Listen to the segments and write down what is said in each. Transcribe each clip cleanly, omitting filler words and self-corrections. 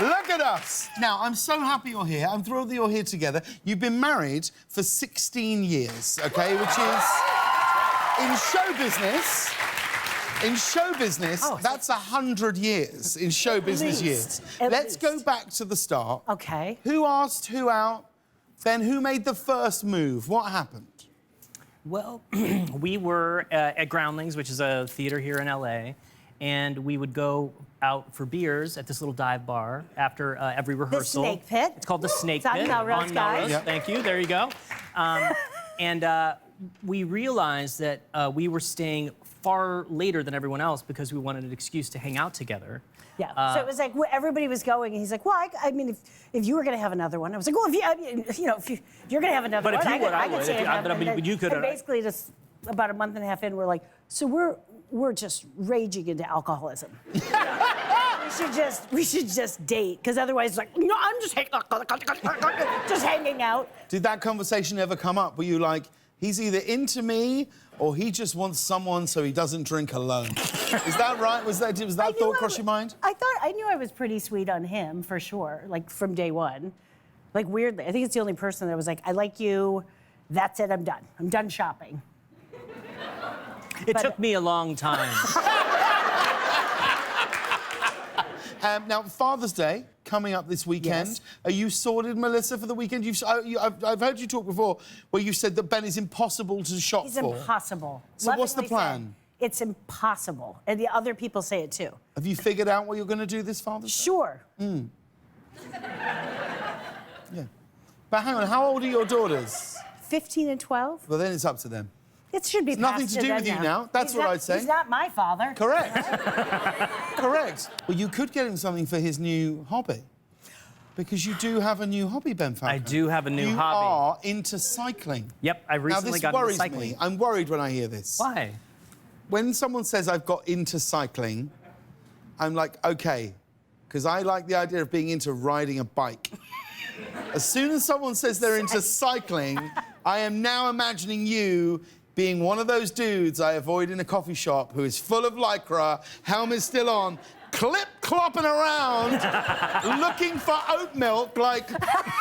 Look at us. Now, I'm so happy you're here. I'm thrilled that you're here together. You've been married for 16 years, OK, which is... In show business... In show business, that's 100 years in show business years. Let's go back to the start. OK. Who asked who out? Then who made the first move? What happened? Well, we were at Groundlings, which is a theater here in LA, and we would go out for beers at this little dive bar after every rehearsal. The Snake Pit. It's called the Snake It's Pit. on Melrose, guys. Yep. Thank you. There you go. And we realized that we were staying far later than everyone else because we wanted an excuse to hang out together. Yeah. So it was like everybody was going, and he's like, "Well, I mean, if you were going to have another one," I was like, "Well, if you're going to have another but one, if you would, I could would. say But you could. And basically, just about a month and a half in, we're like, "So we're just raging into alcoholism. we should just date, because otherwise, it's like, no, I'm just hanging out." Did that conversation ever come up? Were you like, he's either into me or he just wants someone so he doesn't drink alone? Is that right? Was that thought cross your mind? I knew I was pretty sweet on him, for sure, like, from day one. Like, weirdly, I think it's the only person that was like, "I like you, that's it, I'm done. I'm done shopping." It took me a long time. Now, Father's Day coming up this weekend. Yes. Are you sorted, Melissa, for the weekend? I've heard you talk before where you said that Ben is impossible to shop He's for. impossible. So what's the Lovingly plan? said, it's impossible. And the other people say it too. Have you figured out what you're going to do this Father's Day? Sure. Yeah. But hang on, how old are your daughters? 15 and 12? Well, then it's up to them. It should be It's nothing to do with you now. That's what I'd say. He's not my father. Correct. Correct. Well, you could get him something for his new hobby. Because you do have a new hobby, Ben Falcone. I do have a new hobby. You are into cycling. Yep, I recently got into cycling. Now, this worries me. I'm worried when I hear this. Why? When someone says I've got into cycling, I'm like, OK, because I like the idea of being into riding a bike. As soon as someone says they're into cycling, I am now imagining you being one of those dudes I avoid in a coffee shop who is full of lycra, helmet still on, clip-clopping around, looking for oat milk, like,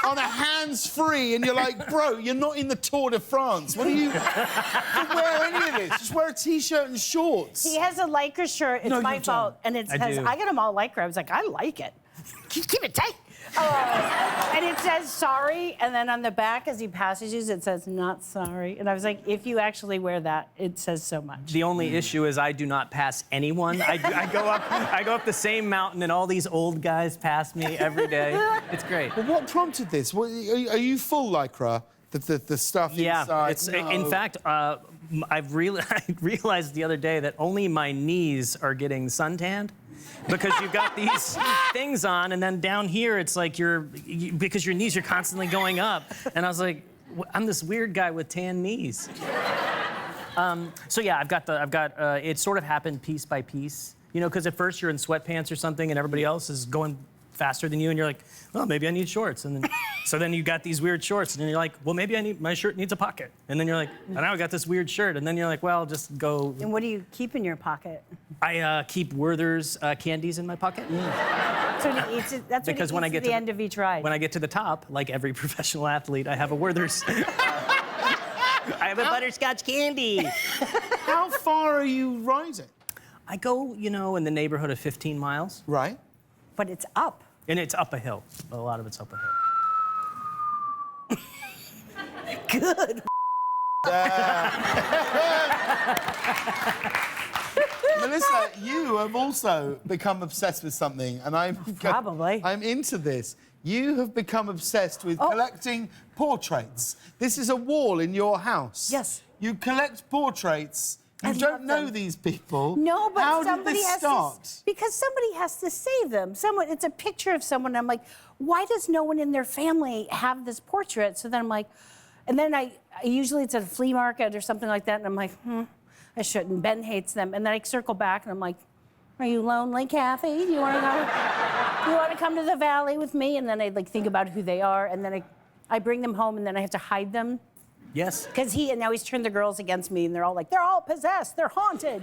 on a hands-free, and you're like, bro, you're not in the Tour de France. What are you... Don't wear any of this. Just wear a T-shirt and shorts. He has a lycra shirt. It's my fault. And it says, do. I got him all lycra. I was like, I like it. Keep it tight. And it says sorry, and then on the back, as he passes you, it says not sorry. And I was like, if you actually wear that, it says so much. The only issue is I do not pass anyone. I go up the same mountain, and all these old guys pass me every day. It's great. Well, what prompted this? Are you full lycra? The stuff inside? Yeah, in fact, I realized the other day that only my knees are getting suntanned. Because you've got these things on, and then down here, it's like because your knees are constantly going up. And I was like, I'm this weird guy with tan knees. So yeah, it sort of happened piece by piece. You know, because at first you're in sweatpants or something, and everybody else is going faster than you, and you're like, well, maybe I need shorts. And then, so then you got these weird shorts, and then you're like, well, maybe my shirt needs a pocket. And then you're like, and now I got this weird shirt. And then you're like, well, just go. And what do you keep in your pocket? I keep Werther's candies in my pocket. So he eats it, that's Because what he eats at the end of each ride. When I get to the top, like every professional athlete, I have a Werther's. I have a butterscotch candy. How far are you riding? I go, you know, in the neighborhood of 15 miles. Right. But it's up. And it's up a hill. A lot of it's up a hill. Good. Melissa, you have also become obsessed with something, and I'm into this. You have become obsessed with collecting portraits. This is a wall in your house. Yes. You collect portraits. You don't know these people. No, but how somebody did this has start? to. Because somebody has to save them. It's a picture of someone. I'm like, why does no one in their family have this portrait? So then I'm like, and then usually it's at a flea market or something like that, and I'm like, I shouldn't. Ben hates them. And then I circle back, and I'm like, are you lonely, Kathy? Do you want to go? You want to come to the valley with me? And then I think about who they are, and then I bring them home, and then I have to hide them. Yes. Because now he's turned the girls against me, and they're all like, they're all possessed, they're haunted.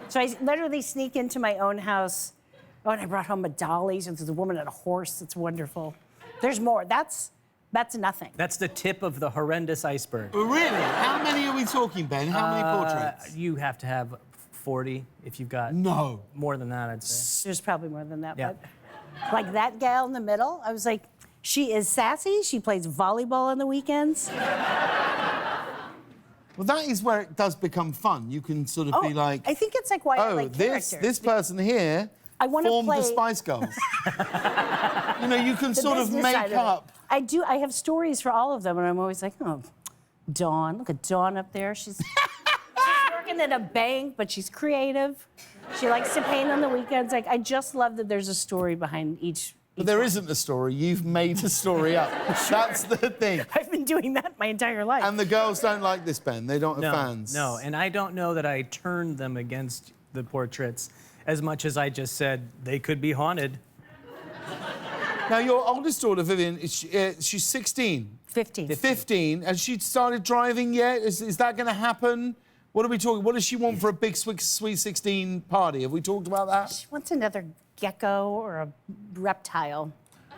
So I literally sneak into my own house Oh, and I brought home a dolly. So there's a woman and a horse. It's wonderful. There's more. That's nothing. That's the tip of the horrendous iceberg. Really? How many are we talking, Ben? How many portraits? You have to have 40 if you've got No. more than that, I'd say. There's probably more than that. Yeah. But like that gal in the middle, I was like, she is sassy. She plays volleyball on the weekends. Well, that is where it does become fun. You can sort of be like, I think it's like why I oh, like this characters. person here I wanna formed the play- Spice Girls. You know, you can The sort of business make side of it. up. I do. I have stories for all of them, and I'm always like, oh, Dawn. Look at Dawn up there. She's working at a bank, but she's creative. She likes to paint on the weekends. Like, I just love that there's a story behind each. But there isn't a story. You've made a story up. That's the thing. I've been doing that my entire life. And the girls don't like this, Ben. They don't have fans. No, and I don't know that I turned them against the portraits as much as I just said they could be haunted. Now, your oldest daughter, Vivian, she's 16. 15. 15. Has she started driving yet? Is that going to happen? What are we talking? What does she want for a big sweet 16 party? Have we talked about that? She wants another gecko or a reptile.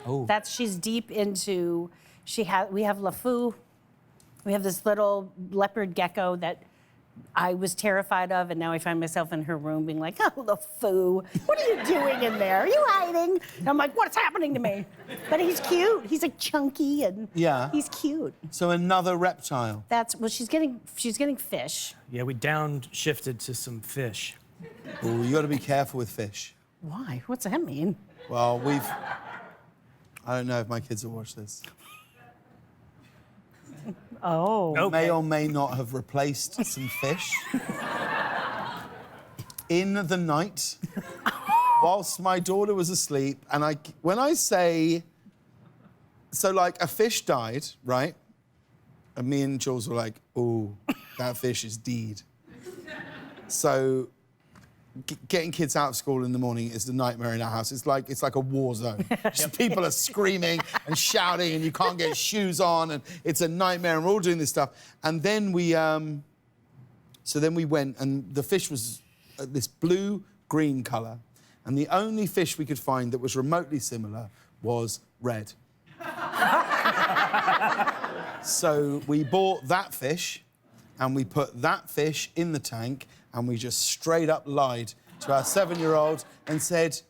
Oh. She's deep into. We have LeFou. We have this little leopard gecko that I was terrified of, and now I find myself in her room being like, oh, LeFou, what are you doing in there? Are you hiding? And I'm like, what's happening to me? But he's cute. He's like chunky and he's cute. So another reptile. She's getting fish. Yeah, we downshifted to some fish. Oh, you got to be careful with fish. Why? What's that mean? Well, I don't know if my kids will watch this. Oh. Okay. May or may not have replaced some fish in the night whilst my daughter was asleep. And when I say, so like a fish died, right? And me and Jules were like, oh, that fish is deed. So getting kids out of school in the morning is the nightmare in our house. It's like a war zone. Just people are screaming and shouting, and you can't get shoes on, and it's a nightmare. And we're all doing this stuff. And then we went, and the fish was this blue-green colour, and the only fish we could find that was remotely similar was red. So we bought that fish, and we put that fish in the tank, and we just straight up lied to our 7-year-old and said,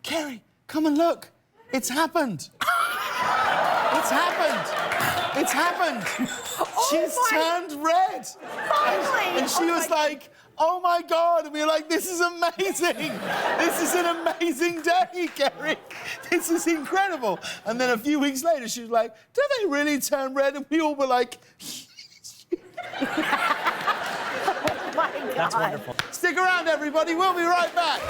Kerry, come and look. It's happened. It's happened. It's happened. She's turned red. Finally! And she was like, oh my God. And we were like, this is amazing. This is an amazing day, Kerry. This is incredible. And then a few weeks later, she was like, do they really turn red? And we all were like, Oh my God. That's wonderful. stick around, everybody. We'll be right back.